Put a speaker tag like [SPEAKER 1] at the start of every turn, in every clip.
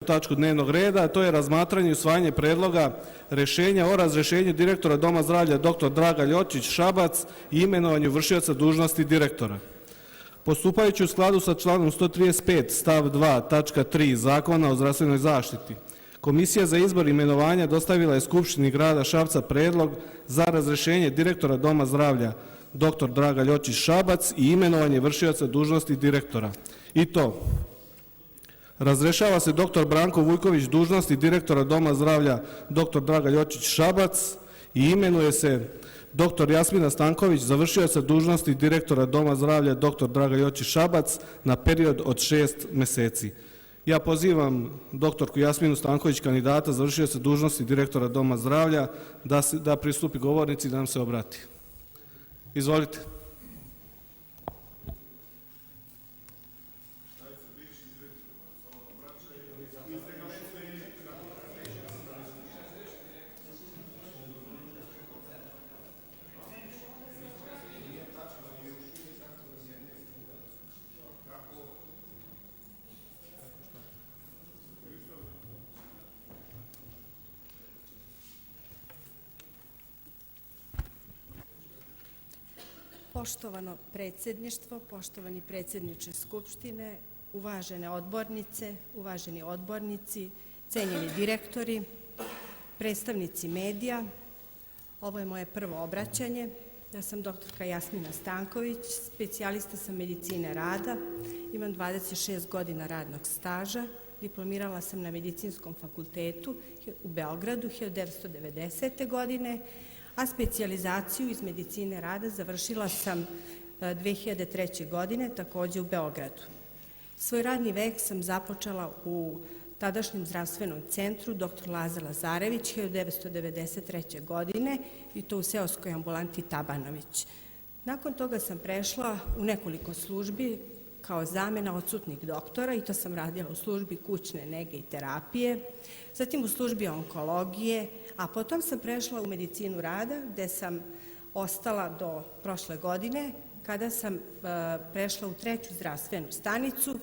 [SPEAKER 1] tačku dnevnog reda, a to je razmatranje i usvajanje predloga rešenja o razrešenju direktora Doma zdravlja dr. Draga Ljočić Šabac i imenovanju vršioca dužnosti direktora. Postupajući u skladu sa članom 135 stav 2 tačka 3 Zakona o zdravstvenoj zaštiti, Komisija za izbor imenovanja dostavila je Skupštini grada Šapca predlog za razrešenje direktora Doma zdravlja dr. Draga Ljočić Šabac i imenovanje vršioca dužnosti direktora. I to: razrešava se dr. Branko Vujković dužnosti direktora Doma zdravlja dr. Draga Ljočić Šabac i imenuje se dr. Jasmina Stanković za vršioca dužnosti direktora Doma zdravlja dr. Draga Ljočić Šabac na period od 6 meseci. Ja pozivam doktorku Jasminu Stanković, kandidata za vršioca dužnosti direktora Doma zdravlja, da pristupi govornici i da nam se obrati. Izvolite.
[SPEAKER 2] Poštovano predsjedništvo, poštovani predsjedniče Skupštine, uvažene odbornice, uvaženi odbornici, cenjeni direktori, predstavnici medija, ovo je moje prvo obraćanje. Ja sam doktorka Jasmina Stanković, specijalista sam medicine rada, imam 26 godina radnog staža, diplomirala sam na Medicinskom fakultetu u Beogradu 1990. godine, a specijalizaciju iz medicine rada završila sam 2003. godine takođe u Beogradu. Svoj radni vek sam započela u tadašnjem zdravstvenom centru dr. Lazar Lazarević 1993. godine i to u seoskoj ambulanti Tabanović. Nakon toga sam prešla u nekoliko službi kao zamena odsutnih doktora i to sam radila u službi kućne nege i terapije, zatim u službi onkologije, a potom sam prešla u medicinu rada gde sam ostala do prošle godine kada sam prešla u 3. zdravstvenu stanicu,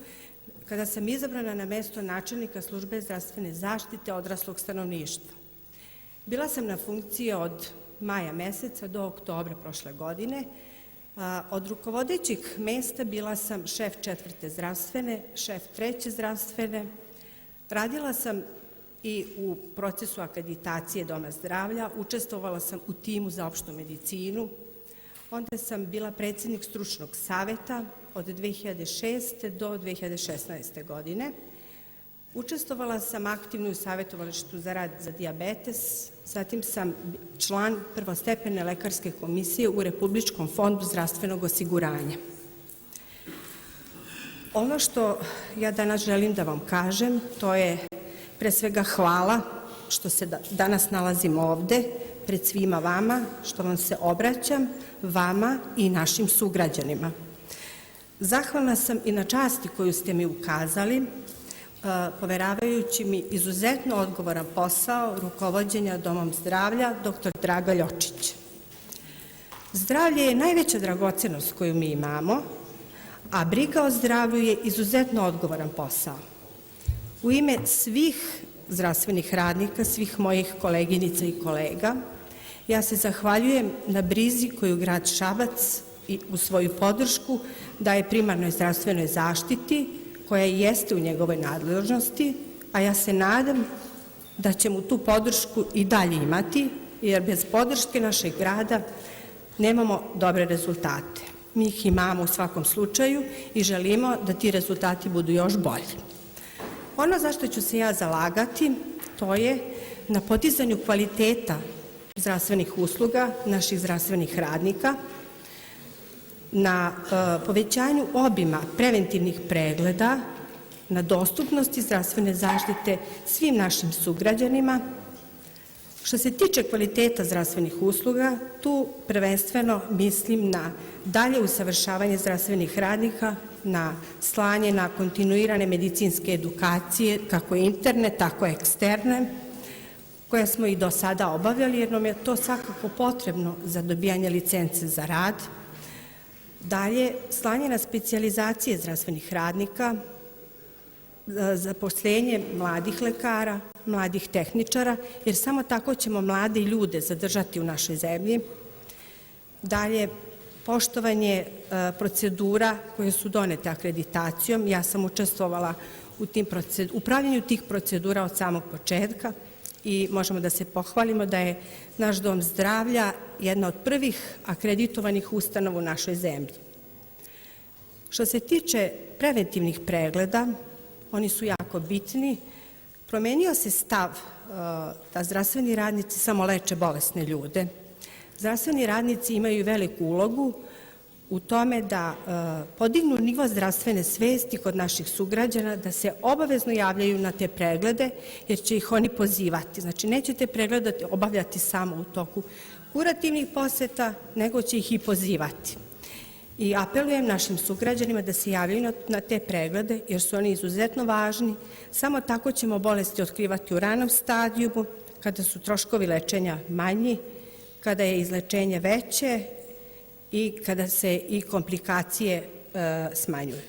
[SPEAKER 2] kada sam izabrana na mesto načelnika službe zdravstvene zaštite odraslog stanovništva. Bila sam na funkciji od maja meseca do oktobra prošle godine. Od rukovodećih mesta bila sam šef 4. zdravstvene, šef 3. zdravstvene, radila sam i u procesu akreditacije Doma zdravlja, učestvovala sam u timu za opštu medicinu, onda sam bila predsjednik stručnog saveta od 2006. do 2016. godine. Učestvovala sam aktivno u savjetovalištu za rad za dijabetes, zatim sam član prvostepene lekarske komisije u Republičkom fondu zdravstvenog osiguranja. Ono što ja danas želim da vam kažem, to je pre svega hvala što se danas nalazim ovde pred svima vama, što vam se obraćam, vama i našim sugrađanima. Zahvalna sam i na časti koju ste mi ukazali, poveravajući mi izuzetno odgovoran posao rukovođenja Domom zdravlja dr. Draga Ljočić. Zdravlje je najveća dragocenost koju mi imamo, a briga o zdravlju je izuzetno odgovoran posao. U ime svih zdravstvenih radnika, svih mojih koleginica i kolega, ja se zahvaljujem na brizi koju grad Šabac i u svoju podršku daje primarnoj zdravstvenoj zaštiti, koja jeste u njegovoj nadležnosti, a ja se nadam da ćemo tu podršku i dalje imati, jer bez podrške našeg grada nemamo dobre rezultate. Mi ih imamo u svakom slučaju i želimo da ti rezultati budu još bolji. Ono za što ću se ja zalagati, to je na podizanju kvaliteta zdravstvenih usluga naših zdravstvenih radnika, na povećanju obima preventivnih pregleda, na dostupnosti zdravstvene zaštite svim našim sugrađanima. Što se tiče kvaliteta zdravstvenih usluga, tu prvenstveno mislim na dalje usavršavanje zdravstvenih radnika, na slanje na kontinuirane medicinske edukacije, kako interne, tako i eksterne, koje smo i do sada obavljali, jer nam je to svakako potrebno za dobijanje licence za rad. Dalje, slanje na specijalizacije zdravstvenih radnika, zaposlenje mladih lekara, mladih tehničara, jer samo tako ćemo mlade ljude zadržati u našoj zemlji. Dalje, poštovanje procedura koje su donete akreditacijom. Ja sam učestvovala u upravljanju tih procedura od samog početka i možemo da se pohvalimo da je naš dom zdravlja jedna od prvih akreditovanih ustanova u našoj zemlji. Što se tiče preventivnih pregleda, oni su jako bitni. Promenio se stav da zdravstveni radnici samo leče bolesne ljude. Zdravstveni radnici imaju veliku ulogu u tome da podignu nivo zdravstvene svesti kod naših sugrađana, da se obavezno javljaju na te preglede, jer će ih oni pozivati. Znači, nećete preglede obavljati samo u toku kurativnih poseta, nego će ih i pozivati. I apelujem našim sugrađanima da se javljaju na te preglede, jer su oni izuzetno važni. Samo tako ćemo bolesti otkrivati u ranom stadijumu, kada su troškovi lečenja manji, kada je izlečenje veće i kada se i komplikacije smanjuju.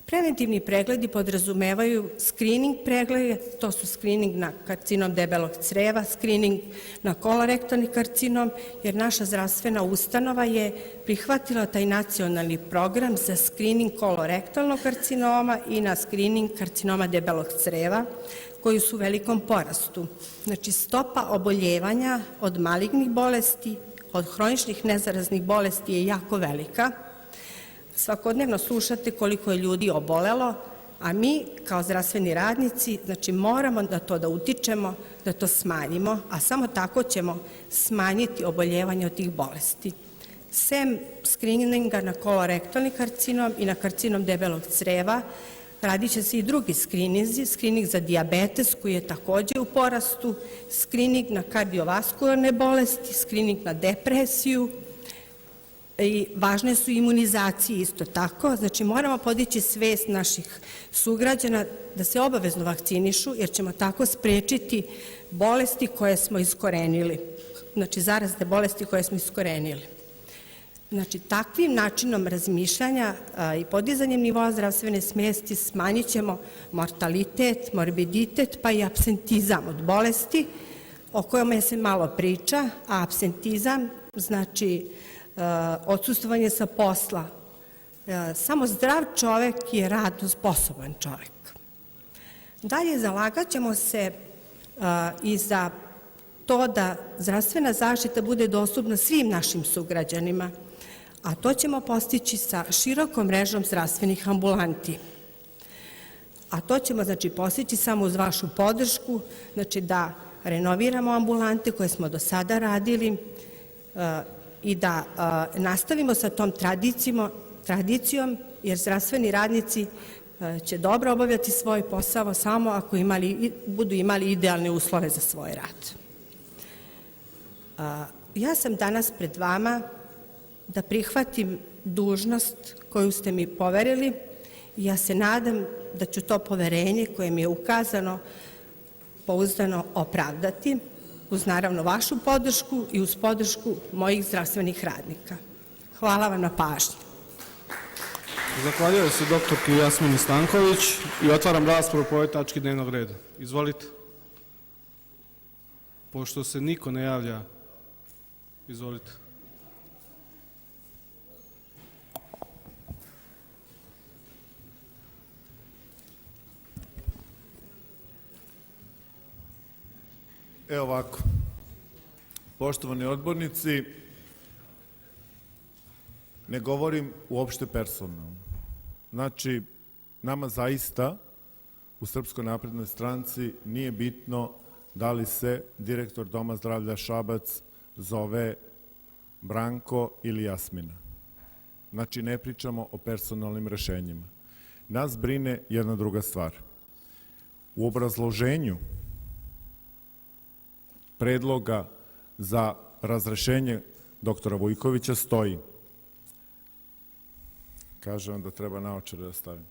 [SPEAKER 2] Preventivni pregledi podrazumevaju skrining preglede, to su skrining na karcinom debelog creva, skrining na kolorektalni karcinom, jer naša zdravstvena ustanova je prihvatila taj nacionalni program za skrining kolorektalnog karcinoma i na skrining karcinoma debelog creva, koji su u velikom porastu. Znači, stopa oboljevanja od malignih bolesti, od hroničnih nezaraznih bolesti je jako velika. Svakodnevno slušate koliko je ljudi obolelo, a mi kao zdravstveni radnici, znači, moramo na to da utičemo, da to smanjimo, a samo tako ćemo smanjiti oboljevanje od tih bolesti. Sem skrininga na kolorektalni karcinom i na karcinom debelog creva, radit će se i drugi skrininzi, skrining za dijabetes koji je takođe u porastu, skrining na kardiovaskularne bolesti, skrining na depresiju i važne su imunizacije isto tako. Znači, moramo podići svest naših sugrađana da se obavezno vakcinišu, jer ćemo tako sprečiti bolesti koje smo iskorenili, znači zarazne bolesti koje smo iskorenili. Znači, takvim načinom razmišljanja i podizanjem nivoa zdravstvene svesti smanjit ćemo mortalitet, morbiditet, pa i apsentizam od bolesti, o kojima se malo priča, a apsentizam znači odsustvovanje sa posla. Samo zdrav čovek je radno sposoban čovek. Dalje, zalagat ćemo se i za to da zdravstvena zaštita bude dostupna svim našim sugrađanima, a to ćemo postići sa širokom mrežom zdravstvenih ambulanti. A to ćemo, znači, postići samo uz vašu podršku, znači da renoviramo ambulante koje smo do sada radili i da nastavimo sa tom tradicijom, jer zdravstveni radnici će dobro obavljati svoj posao samo ako budu imali idealne uslove za svoj rad. Ja sam danas pred vama da prihvatim dužnost koju ste mi poverili i ja se nadam da ću to poverenje koje mi je ukazano pouzdano opravdati, uz naravno vašu podršku i uz podršku mojih zdravstvenih radnika. Hvala vam na pažnji.
[SPEAKER 1] Zahvaljujem se doktorki Jasmini Stanković i otvaram raspravu po ovoj tački dnevnog reda. Izvolite. Pošto se niko ne javlja, izvolite.
[SPEAKER 3] Evo ovako, poštovani odbornici, ne govorim uopšte personalno. Znači, nama zaista u Srpskoj naprednoj stranci nije bitno da li se direktor Doma zdravlja Šabac zove Branko ili Jasmina. Znači, ne pričamo o personalnim rešenjima. Nas brine jedna druga stvar. U obrazloženju predloga za razrešenje doktora Vujkovića stoji, kaže vam da treba naočare da stavim,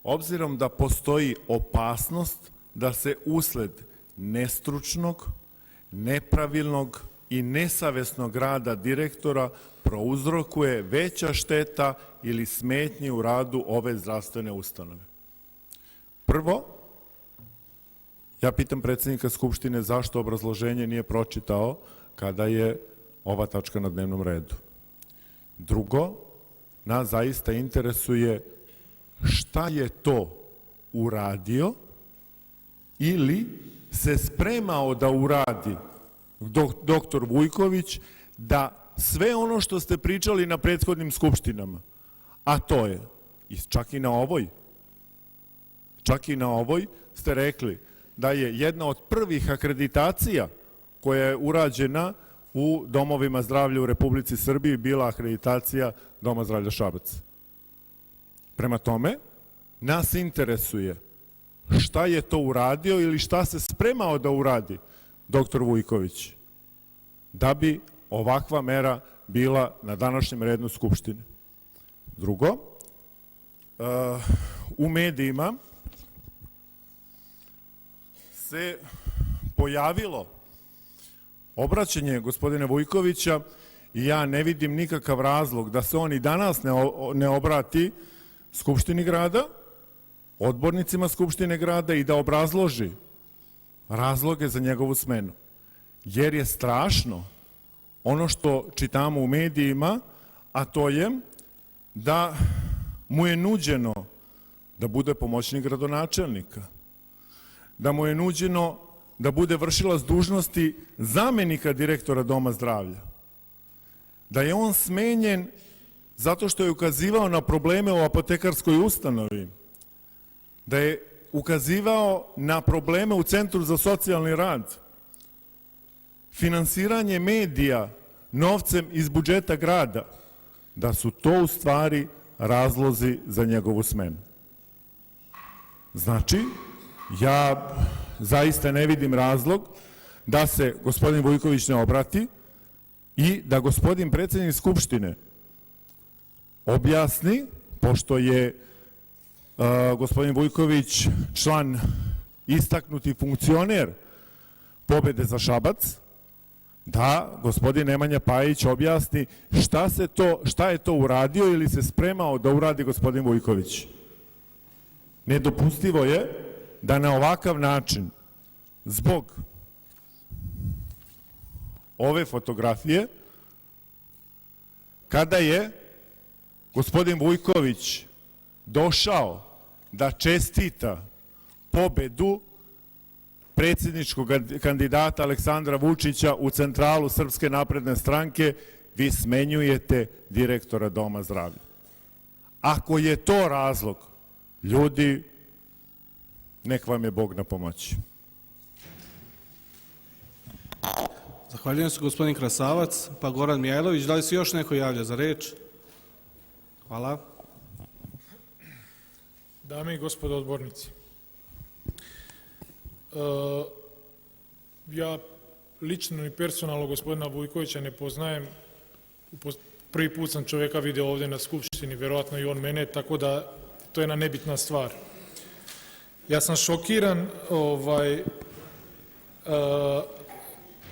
[SPEAKER 3] obzirom da postoji opasnost da se usled nestručnog, nepravilnog i nesavesnog rada direktora prouzrokuje veća šteta ili smetnje u radu ove zdravstvene ustanove. Prvo, ja pitam predsjednika Skupštine zašto obrazloženje nije pročitao kada je ova tačka na dnevnom redu. Drugo, nas zaista interesuje šta je to uradio ili se spremao da uradi doktor Vujković da sve ono što ste pričali na prethodnim skupštinama, a to je, čak i na ovoj ste rekli da je jedna od prvih akreditacija koja je urađena u domovima zdravlja u Republici Srbiji bila akreditacija Doma zdravlja Šabac. Prema tome, nas interesuje šta je to uradio ili šta se spremao da uradi doktor Vujković da bi ovakva mera bila na današnjem redu Skupštine. Drugo, u medijima se pojavilo obraćanje gospodina Vujkovića i ja ne vidim nikakav razlog da se on i danas ne obrati Skupštini grada, odbornicima Skupštine grada i da obrazloži razloge za njegovu smenu. Jer je strašno ono što čitamo u medijima, a to je da mu je nuđeno da bude pomoćnik gradonačelnika, da mu je nuđeno da bude vršilac dužnosti zamenika direktora Doma zdravlja, da je on smenjen zato što je ukazivao na probleme u apotekarskoj ustanovi, da je ukazivao na probleme u Centru za socijalni rad, finansiranje medija novcem iz budžeta grada, da su to u stvari razlozi za njegovu smenu. Znači, ja zaista ne vidim razlog da se gospodin Vujković ne obrati i da gospodin predsjednik Skupštine objasni, pošto je gospodin Vujković član, istaknuti funkcioner Pobede za Šabac, da gospodin Nemanja Pajić objasni šta je to uradio ili se spremao da uradi gospodin Vujković. Nedopustivo je da na ovakav način, zbog ove fotografije, kada je gospodin Vujković došao da čestita pobedu predsjedničkog kandidata Aleksandra Vučića u centralu Srpske napredne stranke, vi smenjujete direktora Doma zdravlja. Ako je to razlog, ljudi, nek vam je Bog na pomoći.
[SPEAKER 1] Zahvaljujem se gospodin Krasavac, pa Goran Mijajlović. Da li se još neko javlja za reč? Hvala.
[SPEAKER 4] Dame i gospodo odbornici, ja lično i personalno gospodina Vujkovića ne poznajem. Prvi put sam čovjeka vidio ovdje na Skupštini, verovatno i on mene, tako da to je jedna nebitna stvar. Ja sam šokiran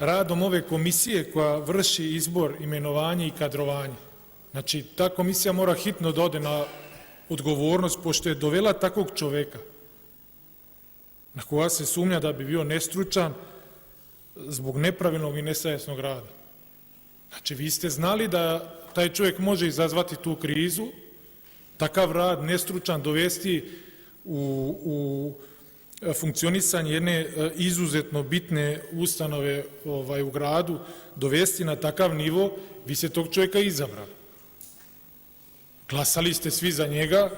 [SPEAKER 4] radom ove komisije koja vrši izbor, imenovanje i kadrovanje. Znači, ta komisija mora hitno da ode na odgovornost, pošto je dovela takvog čoveka na koga se sumnja da bi bio nestručan zbog nepravilnog i nesavjesnog rada. Znači, vi ste znali da taj čovjek može izazvati tu krizu, takav rad nestručan dovesti u funkcionisanje jedne izuzetno bitne ustanove u gradu, dovesti na takav nivo, vi ste tog čovjeka izabrali. Glasali ste svi za njega,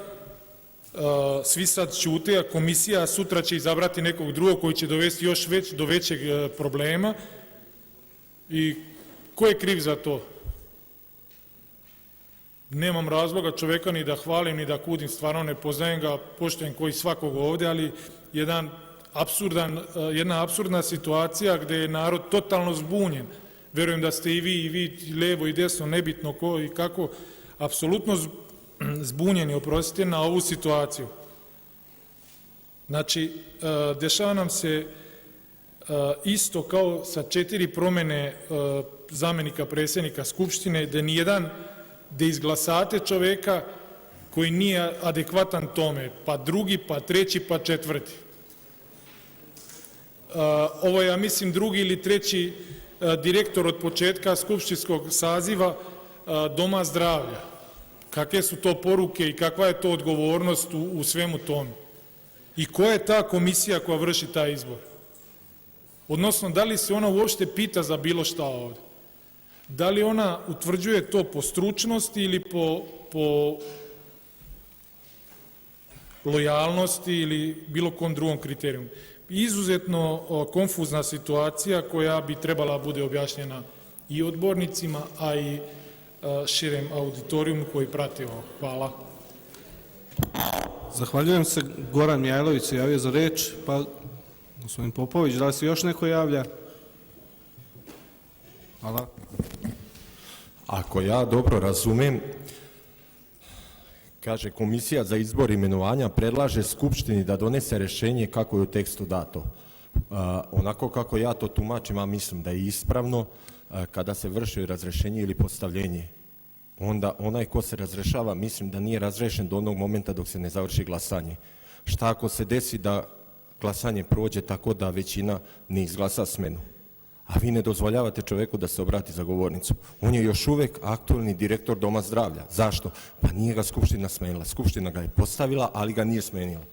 [SPEAKER 4] svi sad ćute, a komisija sutra će izabrati nekog drugog koji će dovesti još do većeg problema. I ko je kriv za to? Nemam razloga čoveka ni da hvalim, ni da kudim, stvarno ne poznajem ga, poštujem koji svakog ovde, ali jedna apsurdna situacija gde je narod totalno zbunjen. Verujem da ste i vi levo i desno, nebitno ko i kako, apsolutno zbunjeni, oprostite, na ovu situaciju. Znači, dešava nam se isto kao sa 4 promene zamenika predsjednika Skupštine, da nijedan, da izglasate čoveka koji nije adekvatan tome, pa drugi, pa treći, pa četvrti. Ovo je, ja mislim, drugi ili treći direktor od početka skupštinskog saziva Doma zdravlja. Kakve su to poruke i kakva je to odgovornost u svemu tome? I koja je ta komisija koja vrši taj izbor? Odnosno, da li se ona uopšte pita za bilo šta ovde? Da li ona utvrđuje to po stručnosti ili po lojalnosti ili bilo kom drugom kriterijumu? Izuzetno konfuzna situacija koja bi trebala bude objašnjena i odbornicima, a i širem auditorijumu koji prati ovo. Hvala.
[SPEAKER 1] Zahvaljujem se. Goran Mihajlović se javio za reč, pa gospodin Popović, da li se još neko javlja? Hvala.
[SPEAKER 5] Ako ja dobro razumem, kaže komisija za izbor imenovanja predlaže Skupštini da donese rešenje kako je u tekstu dato. Onako kako ja to tumačim, a mislim da je ispravno, kada se vrši razrešenje ili postavljenje, onda onaj ko se razrešava, mislim da nije razrešen do onog momenta dok se ne završi glasanje. Šta ako se desi da glasanje prođe tako da većina ne izglasa smenu, a vi ne dozvoljavate čoveku da se obrati za govornicu? On je još uvek aktuelni direktor Doma zdravlja. Zašto? Pa nije ga Skupština smenila. Skupština ga je postavila, ali ga nije smenila.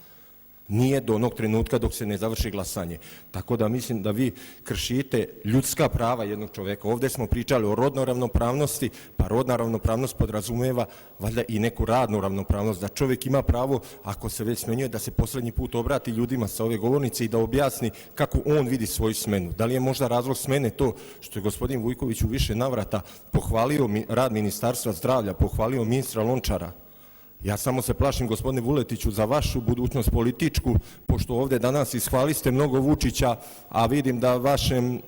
[SPEAKER 5] Nije do onog trenutka dok se ne završi glasanje. Tako da mislim da vi kršite ljudska prava jednog čoveka. Ovde smo pričali o rodnoj ravnopravnosti, pa rodna ravnopravnost podrazumeva valjda i neku radnu ravnopravnost, da čovek ima pravo, ako se već smenjuje, da se poslednji put obrati ljudima sa ove govornice i da objasni kako on vidi svoju smenu. Da li je možda razlog smene to što je gospodin Vujković u više navrata pohvalio rad Ministarstva zdravlja, pohvalio ministra Lončara? Ja samo se plašim, gospodine Vuletiću, za vašu budućnost političku, pošto ovde danas ishvaliste mnogo Vučića, a vidim da vašem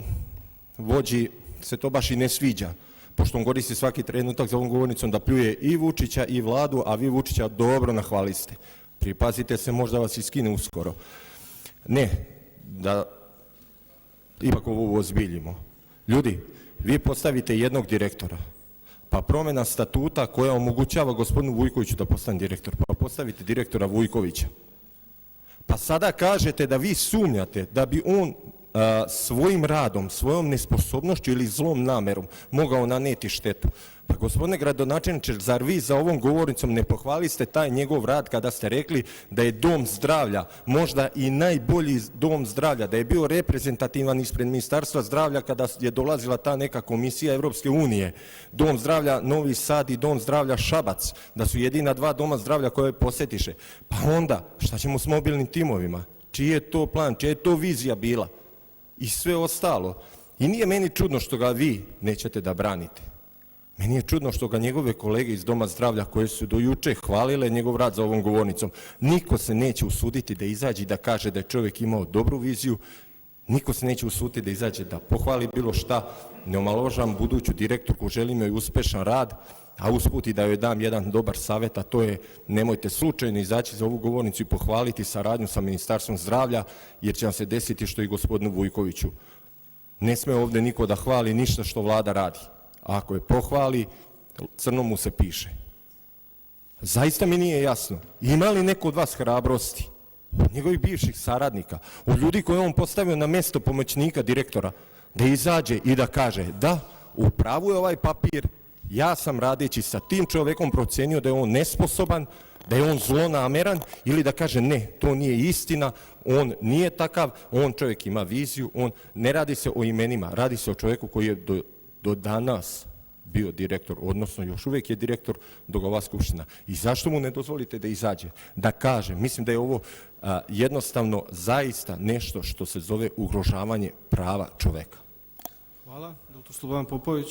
[SPEAKER 5] vođi se to baš i ne sviđa, pošto on koristi svaki trenutak za ovom govornicom da pljuje i Vučića i vladu, a vi Vučića dobro nahvaliste. Pripazite se, možda vas iskine uskoro. Ne, da ipak ovo uozbiljimo. Ljudi, vi postavite jednog direktora, pa promjena statuta koja omogućava gospodinu Vujkoviću da postane direktor, pa postavite direktora Vujkovića. Pa sada kažete da vi sumnjate da bi on svojim radom, svojom nesposobnošću ili zlom namerom mogao naneti štetu. Pa gospodine gradonačelniče, zar vi za ovom govornicom ne pohvaliste taj njegov rad kada ste rekli da je Dom zdravlja možda i najbolji dom zdravlja, da je bio reprezentativan ispred Ministarstva zdravlja kada je dolazila ta neka komisija Evropske unije, Dom zdravlja Novi Sad i Dom zdravlja Šabac, da su jedina dva doma zdravlja koje posetiše. Pa onda, šta ćemo s mobilnim timovima? Čiji je to plan, čija je to vizija bila? I sve ostalo. I nije meni čudno što ga vi nećete da branite. Meni je čudno što ga njegove kolege iz Doma zdravlja, koje su do juče hvalile njegov rad za ovom govornicom, niko se neće usuditi da izađe i da kaže da je čovjek imao dobru viziju, niko se neće usuditi da izađe da pohvali bilo šta, ne omalovažavam buduću direktorku, želim joj uspešan rad, a usput i da joj dam jedan dobar savjet, a to je nemojte slučajno izaći za ovu govornicu i pohvaliti saradnju sa Ministarstvom zdravlja, jer će vam se desiti što i gospodinu Vujkoviću. Ne sme ovde niko da hvali ništa što vlada radi. A ako je pohvali, crno mu se piše. Zaista mi nije jasno, ima li neko od vas hrabrosti, od njegovih bivših saradnika, od ljudi koje on postavio na mesto pomoćnika direktora, da izađe i da kaže da, u pravu je ovaj papir, ja sam radeći sa tim čovekom procenio da je on nesposoban, da je on zlonameran, ili da kaže ne, to nije istina, on nije takav, on čovjek ima viziju, ne radi se o imenima, radi se o čoveku koji je do danas bio direktor, odnosno još uvijek je direktor dok ova skupština. I zašto mu ne dozvolite da izađe, da kaže? Mislim da je ovo jednostavno zaista nešto što se zove ugrožavanje prava čoveka.
[SPEAKER 1] Hvala. Dr. Slobodan Popović.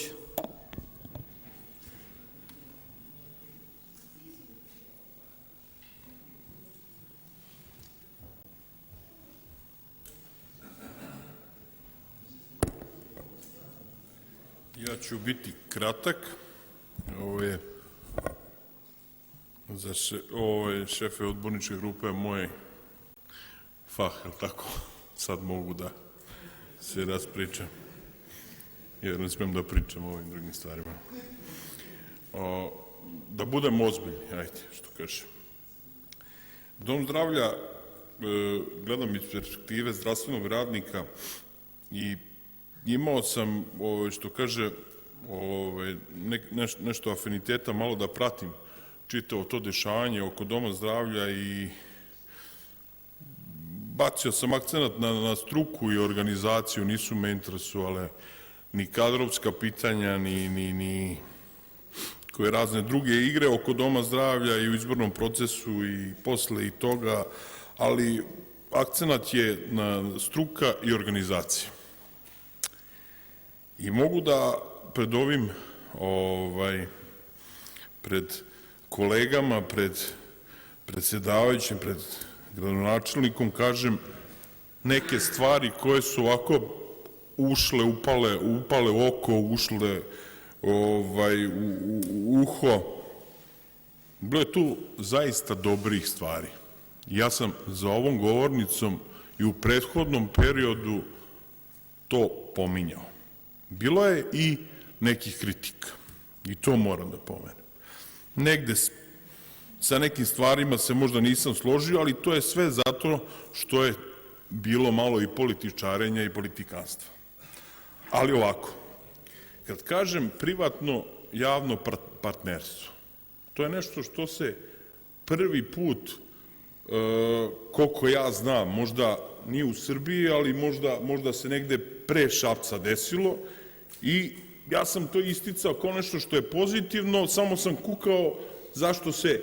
[SPEAKER 6] Ja ću biti kratak. Ovo je za šefe odborničke grupe moj fah, je li tako? Sad mogu da se raspričam, jer ne smijem da pričam o ovim drugim stvarima. da budemo ozbiljni, ajde, što kažem. Dom zdravlja, gledam iz perspektive zdravstvenog radnika i imao sam, što kaže, nešto afiniteta malo da pratim čitavo to dešavanje oko Doma zdravlja i bacio sam akcenat na struku i organizaciju, nisu me interesovale ni kadrovska pitanja, ni koje razne druge igre oko Doma zdravlja i u izbornom procesu i posle i toga, ali akcenat je na struka i organizacija. I mogu da pred ovim, pred kolegama, pred predsjedavajućim, pred gradonačelnikom kažem neke stvari koje su ovako ušle, upale u oko, ušle u uho. Bilo je tu zaista dobrih stvari. Ja sam za ovom govornicom i u prethodnom periodu to pominjao. Bilo je i nekih kritika i to moram da pomenem. Negde sa nekim stvarima se možda nisam složio, ali to je sve zato što je bilo malo i političarenja i politikanstva. Ali ovako, kad kažem privatno javno partnerstvo, to je nešto što se prvi put, koliko ja znam, možda nije u Srbiji, ali možda se negde pre Šapca desilo i ja sam to isticao kao nešto što je pozitivno, samo sam kukao zašto se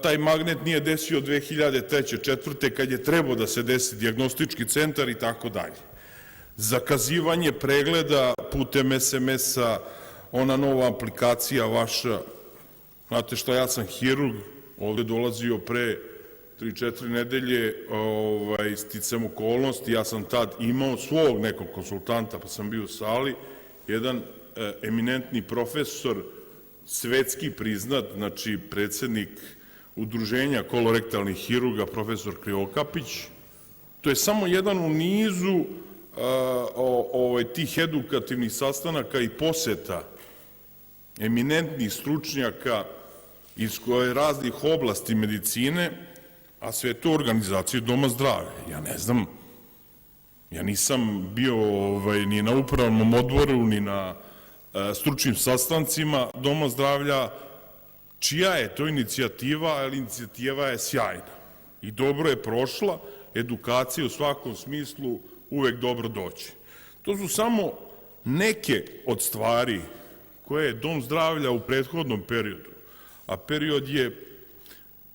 [SPEAKER 6] taj magnet nije desio 2003. 2004. kad je trebao da se desi dijagnostički centar i tako dalje. Zakazivanje pregleda putem SMS-a, ona nova aplikacija vaša, znate šta, ja sam hirurg, ovde dolazio pre 3-4 nedelje, sticam okolnosti, ja sam tad imao svog nekog konsultanta, pa sam bio u sali, jedan eminentni profesor, svetski priznat, znači predsednik Udruženja kolorektalnih hirurga, profesor Krivokapić. To je samo jedan u nizu tih edukativnih sastanaka i poseta eminentnih stručnjaka iz raznih oblasti medicine, a sve to u organizaciji Doma zdravlja. Ja ne znam, ja nisam bio ni na upravnom odboru, ni na stručnim sastancima Doma zdravlja. Čija je to inicijativa, ali inicijativa je sjajna i dobro je prošla, edukacija u svakom smislu uvek dobro doći. To su samo neke od stvari koje je Dom zdravlja u prethodnom periodu, a period je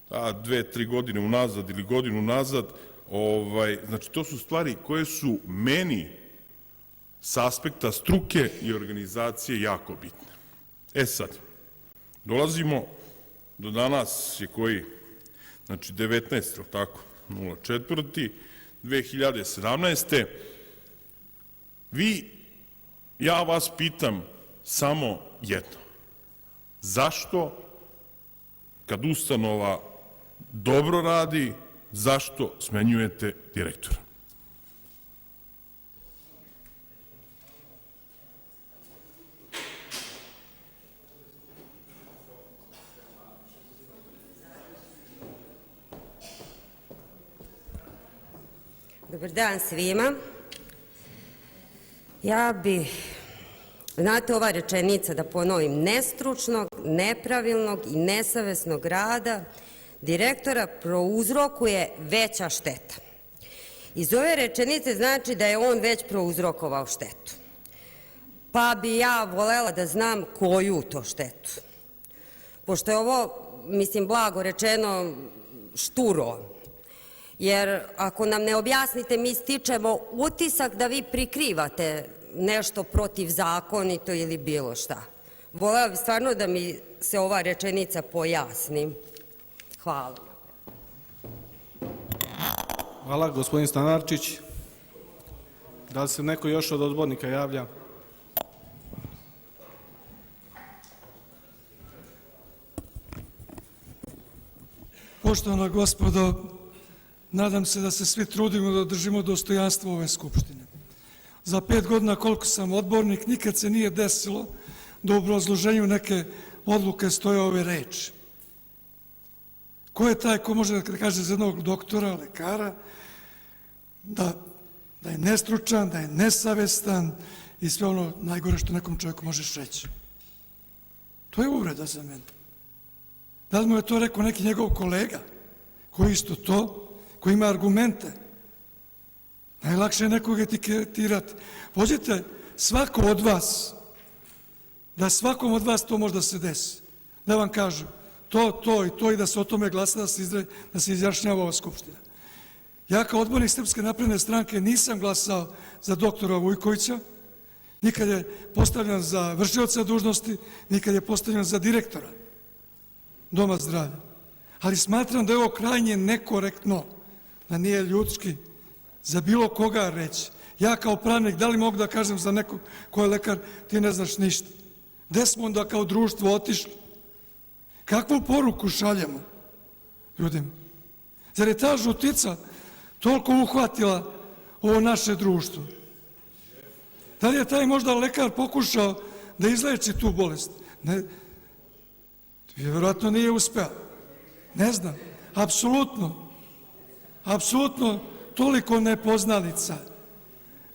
[SPEAKER 6] 2-3 godine unazad ili godinu unazad, znači to su stvari koje su meni s aspekta struke i organizacije jako bitne. E sad, dolazimo do danas je koji, znači 19. tako, 04. 2017. Ja vas pitam samo jedno. Zašto, kad ustanova dobro radi, zašto smenjujete direktora?
[SPEAKER 7] Dobar dan svima. Znate, ova rečenica, da ponovim, nestručnog, nepravilnog i nesavesnog rada direktora prouzrokuje veća šteta. Iz ove rečenice znači da je on već prouzrokovao štetu. Pa bi ja volela da znam koju to štetu. Pošto je ovo, mislim, blago rečeno, šturo. Jer ako nam ne objasnite, mi stičemo utisak da vi prikrivate nešto protivzakonito ili bilo šta. Volela bih stvarno da mi se ova rečenica pojasni. Hvala.
[SPEAKER 1] Hvala, gospodin Stanarčić. Da li se neko još od odbornika javlja?
[SPEAKER 8] Poštovana gospodo, nadam se da se svi trudimo da održimo dostojanstvo ove Skupštine. Za 5 godina koliko sam odbornik, nikad se nije desilo da u obrazloženju neke odluke stoje ove reči. Ko je taj ko može da kaže za jednog doktora, lekara, da je nestručan, da je nesavestan i sve ono najgore što nekom čovjeku možeš reći. To je uvreda za mene. Da li mu je to rekao neki njegov kolega, koji isto to, koji ima argumente? Najlakše je nekog etiketirati. Pođite svako od vas, da svakom od vas to može da se desi. Da vam kažu to i to i da se o tome glasa, da se izjašnjava ova skupština. Ja kao odbornik Srpske napredne stranke nisam glasao za doktora Vujkovića, nikad je postavljen za vršioca dužnosti, nikad je postavljen za direktora Doma zdravlja. Ali smatram da je ovo krajnje nekorektno, da nije ljudski za bilo koga reći. Ja kao pravnik, da li mogu da kažem za nekog ko je lekar, ti ne znaš ništa. Gde smo onda kao društvo otišli? Kakvu poruku šaljemo ljudima? Zar je ta žutica toliko uhvatila ovo naše društvo? Da li je taj možda lekar pokušao da izleči tu bolest? Ne, vjerojatno nije uspeo. Ne znam, apsolutno toliko nepoznanica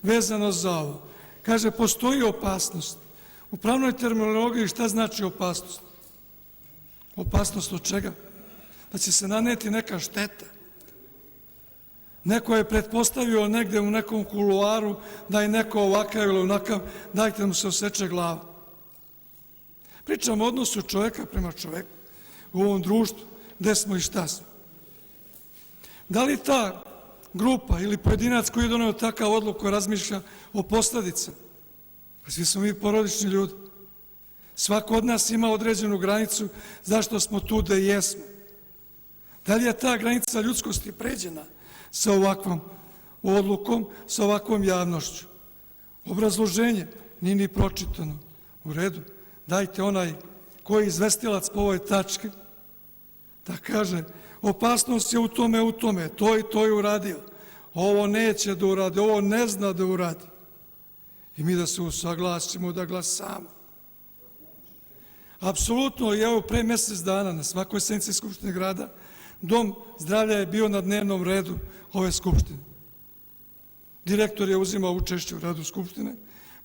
[SPEAKER 8] vezano za ovo. Kaže, postoji opasnost. U pravnoj terminologiji šta znači opasnost? Opasnost od čega? Da će se naneti neka šteta. Neko je pretpostavio negde u nekom kuluaru da je neko ovakav ili onakav, dajte da mu se oseče glava. Pričamo o odnosu čoveka prema čoveku u ovom društvu, gde smo i šta smo. Da li ta grupa ili pojedinac koji je doneo takav odluku razmišlja o posledicama? Pa svi smo mi porodični ljudi. Svako od nas ima određenu granicu zašto smo tu da jesmo. Da li je ta granica ljudskosti pređena sa ovakvom odlukom, sa ovakvom javnošću? Obrazloženje nije ni pročitano. U redu, dajte onaj koji je izvestilac po ovoj tački da kaže opasnost je u tome, to i to je uradio. Ovo neće da uradi, ovo ne zna da uradi. I mi da se usaglasimo, da glasamo. Apsolutno, evo pre mesec dana na svakoj sednici Skupštine grada Dom zdravlja je bio na dnevnom redu ove Skupštine. Direktor je uzimao učešće u radu Skupštine,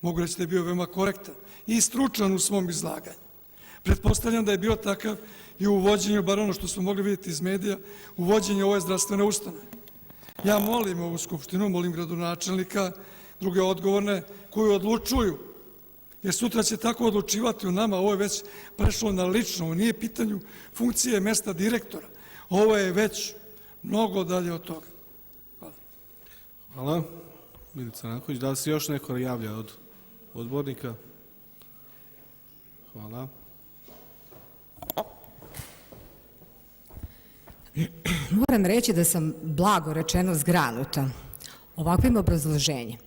[SPEAKER 8] mogu reći da je bio veoma korektan i stručan u svom izlaganju. Pretpostavljam da je bio takav i u uvođenju, bar ono što smo mogli vidjeti iz medija, uvođenju ove zdravstvene ustanove. Ja molim ovu Skupštinu, molim gradonačelnika, druge odgovorne, koji odlučuju, jer sutra će tako odlučivati u nama, ovo je već prešlo na lično, ovo nije pitanju funkcije mesta direktora, ovo je već mnogo dalje od toga. Hvala.
[SPEAKER 1] Hvala. Milica Ranković, da li se još neko javlja od odbornika? Hvala.
[SPEAKER 9] Moram reći da sam blago rečeno zgranuta ovakvim obrazloženjem.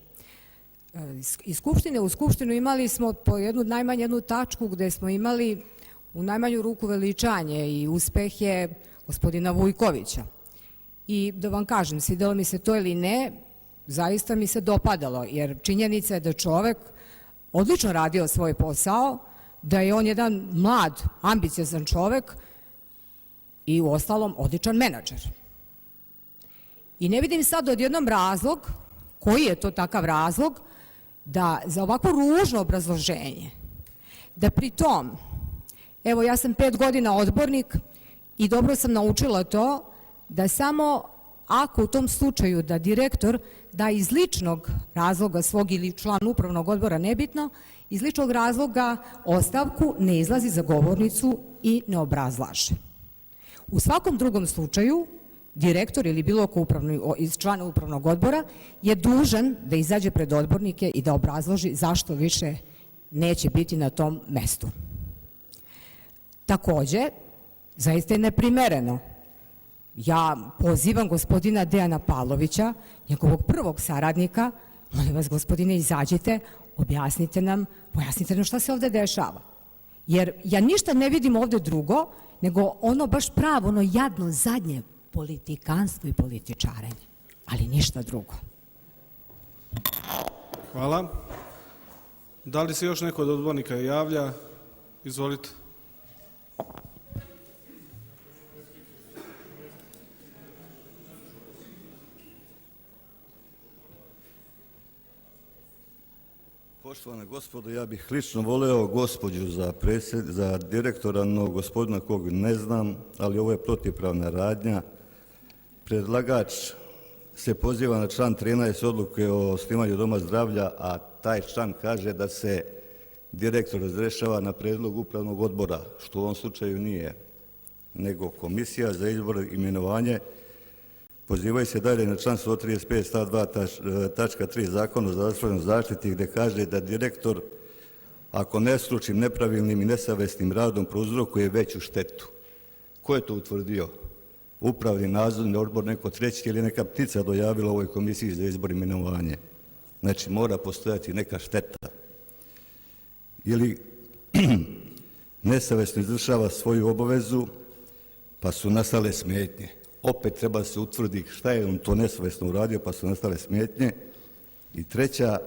[SPEAKER 9] Iz Skupštine u Skupštinu imali smo po najmanje jednu tačku gde smo imali u najmanju ruku veličanje i uspehe gospodina Vujkovića. I da vam kažem, svidelo mi se to ili ne, zaista mi se dopadalo, jer činjenica je da čovek odlično radio svoj posao, da je on jedan mlad, ambiciozan čovek i u ostalom odličan menadžer. I ne vidim sad odjednom razlog, koji je to takav razlog, da za ovako ružno obrazloženje, da pri tom, evo ja sam 5 godina odbornik i dobro sam naučila to, da samo ako u tom slučaju da direktor da iz ličnog razloga svog ili član upravnog odbora, nebitno, iz ličnog razloga ostavku ne izlazi za govornicu i ne obrazlaže. U svakom drugom slučaju, direktor ili bilo ko iz člana upravnog odbora je dužan da izađe pred odbornike i da obrazloži zašto više neće biti na tom mestu. Takođe, zaista je neprimereno. Ja pozivam gospodina Dejana Pavlovića, njegovog prvog saradnika, molim vas gospodine izađite, objasnite nam, pojasnite nam šta se ovde dešava. Jer ja ništa ne vidim ovde drugo, nego ono baš pravo, ono jadno zadnje politikanstvo i političarenje, ali ništa drugo.
[SPEAKER 1] Hvala. Da li se još neko od odbornika javlja? Izvolite.
[SPEAKER 10] Poštovana gospodo, ja bih lično voleo gospođu za direktora, no gospodina kog ne znam, ali ovo je protivpravna radnja. Predlagač se poziva na član 13 odluke o osnivanju doma zdravlja, a taj član kaže da se direktor razrešava na predlog upravnog odbora, što u ovom slučaju nije, nego komisija za izbor i imenovanje. Pozivaju se dalje na član 135 stav 2 tačka 3 Zakona o zdravstvenoj zaštiti, gde kaže da direktor, ako nestručnim, nepravilnim i nesavesnim radom prouzrokuje veću štetu. Ko je to utvrdio? Upravni nadzorni odbor, neko treći ili neka ptica dojavila ovoj komisiji za izbor i imenovanje. Znači, mora postojati neka šteta. Ili nesavesno izvršava svoju obavezu, pa su nastale smetnje. Opet treba se utvrdi šta je on to nesavesno uradio, pa su nastale smetnje. I treća,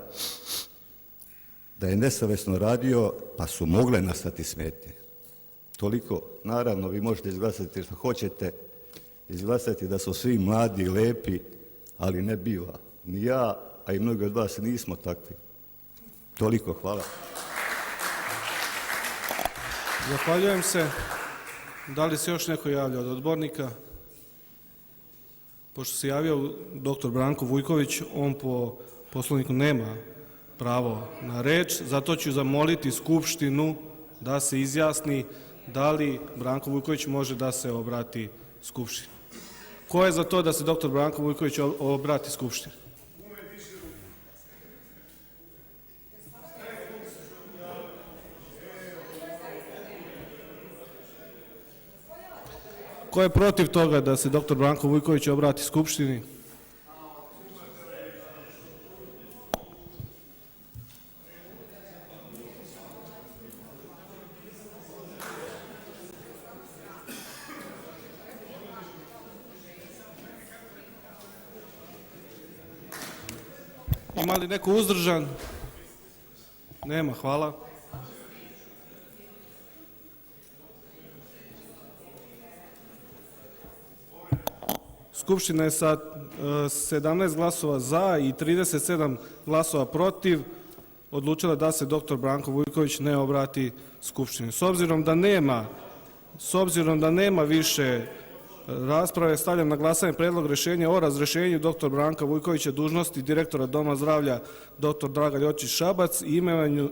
[SPEAKER 10] da je nesavesno radio, pa su mogle nastati smetnje. Toliko. Naravno, vi možete izglasati što hoćete, izglasati da su svi mladi i lepi, ali ne biva. Ni ja, a i mnogi od vas nismo takvi. Toliko. Hvala.
[SPEAKER 1] Zahvaljujem se. Da li se još neko javlja od odbornika? Pošto se javio dr. Branko Vujković, on po Poslovniku nema pravo na reč, zato ću zamoliti Skupštinu da se izjasni da li Branko Vujković može da se obrati Skupštini. Ko je za to da se dr. Branko Vujković obrati Skupštini? Ko je protiv toga da se dr. Branko Vujković obrati Skupštini? Ima li neko uzdržan? Nema, hvala. Skupština je sa 17 glasova za i 37 glasova protiv odlučila da se dr. Branko Vujković ne obrati Skupštini. S obzirom da nema više rasprave, stavljam na glasanje predlog rešenja o razrešenju dr. Branka Vujkovića dužnosti direktora Doma zdravlja dr. Dragan Ljotić Šabac i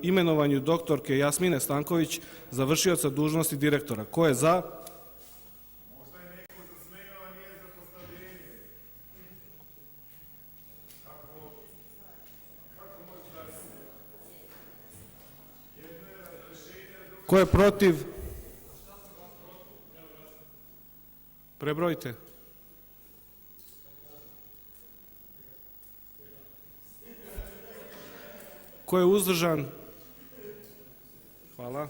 [SPEAKER 1] imenovanju doktorke Jasmine Stanković za vršioca dužnosti direktora. Ko je za? Ko je protiv? Prebrojte. Ko je uzdržan? Hvala.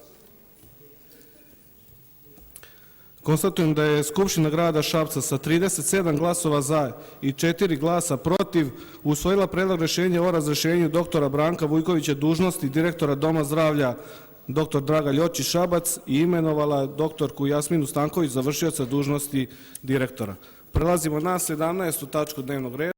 [SPEAKER 1] Konstatujem da je Skupština grada Šapca sa 37 glasova za i 4 glasa protiv usvojila predlog rešenja o razrešenju doktora Branka Vujkovića dužnosti direktora Doma zdravlja dr. Dragan Ljotić Šabac i imenovala doktorku Jasminu Stanković za vršioca dužnosti direktora. Prelazimo na 17. tačku dnevnog reda.